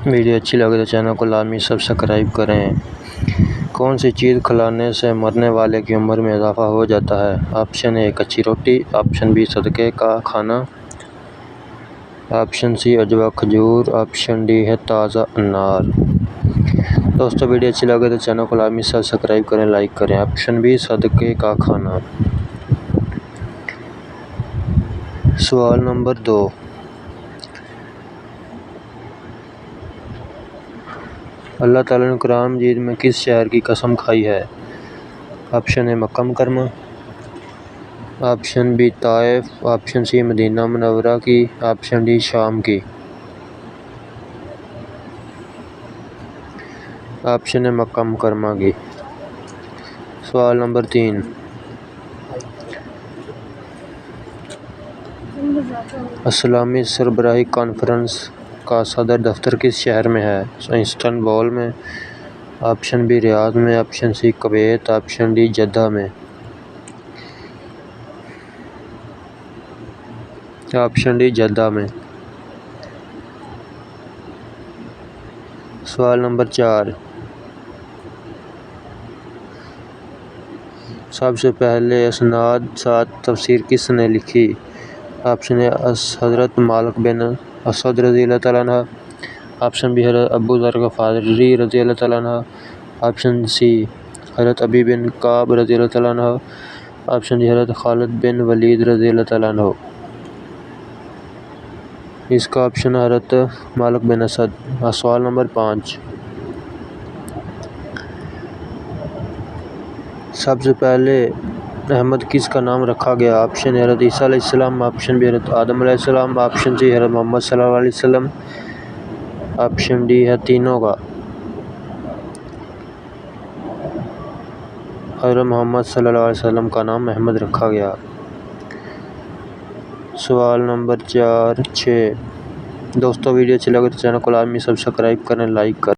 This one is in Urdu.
ویڈیو اچھی لگے تو چینل کو لازمی سبسکرائب کریں۔ کون سی چیز کھلانے سے مرنے والے کی عمر میں اضافہ ہو جاتا ہے؟ آپشن اے کچی روٹی، آپشن بی صدقے کا کھانا، آپشن سی عجوہ کھجور، آپشن ڈی ہے تازہ انار۔ دوستو ویڈیو اچھی لگے تو چینل کو لازمی سبسکرائب کریں، لائک کریں۔ آپشن بی صدقے کا کھانا۔ سوال نمبر 2، اللہ تعالیٰ نے قرآن مجید میں کس شہر کی قسم کھائی ہے؟ Option A Makkah Mukarramah, option B Taif, option C Madinah Munawwarah کی، آپشن ڈی شام کی۔ آپشن اے مکہ مکرمہ کی۔ سوال نمبر 3، اسلامی سربراہی کانفرنس کا صدر دفتر کس شہر میں ہے؟ استنبول میں، آپشن بی ریاض میں، option C Kuwait, option D Jeddah میں۔ آپشن ڈی جدہ میں۔ سوال نمبر 4، سب سے پہلے اسناد سات تفسیر کس نے لکھی؟ آپشن اے حضرت مالک بن اسود رضی اللہ تعالیٰ عنہ، آپشن بی حضرت ابو ذر غفاری رضی اللہ تعالیٰ عنہ، آپشن سی حضرت ابی بن کعب رضی اللہ تعالیٰ عنہ، آپشن ڈی حضرت خالد بن ولید رضی اللہ تعالیٰ عنہ۔ اس کا آپشن حضرت مالک بن اسد۔ سوال نمبر 5، سب سے پہلے احمد کس کا نام رکھا گیا؟ آپشن اے حضرت عیسیٰ علیہ السلام، آپشن بی حضرت آدم علیہ السلام، آپشن سی حضرت محمد صلی اللہ علیہ وسلم، آپشن ڈی ہے تینوں کا۔ حضرت محمد صلی اللہ علیہ وسلم کا نام احمد رکھا گیا۔ سوال نمبر 6، دوستو ویڈیو اچھی لگے تو چینل کو لازمی سبسکرائب کریں، لائک کریں۔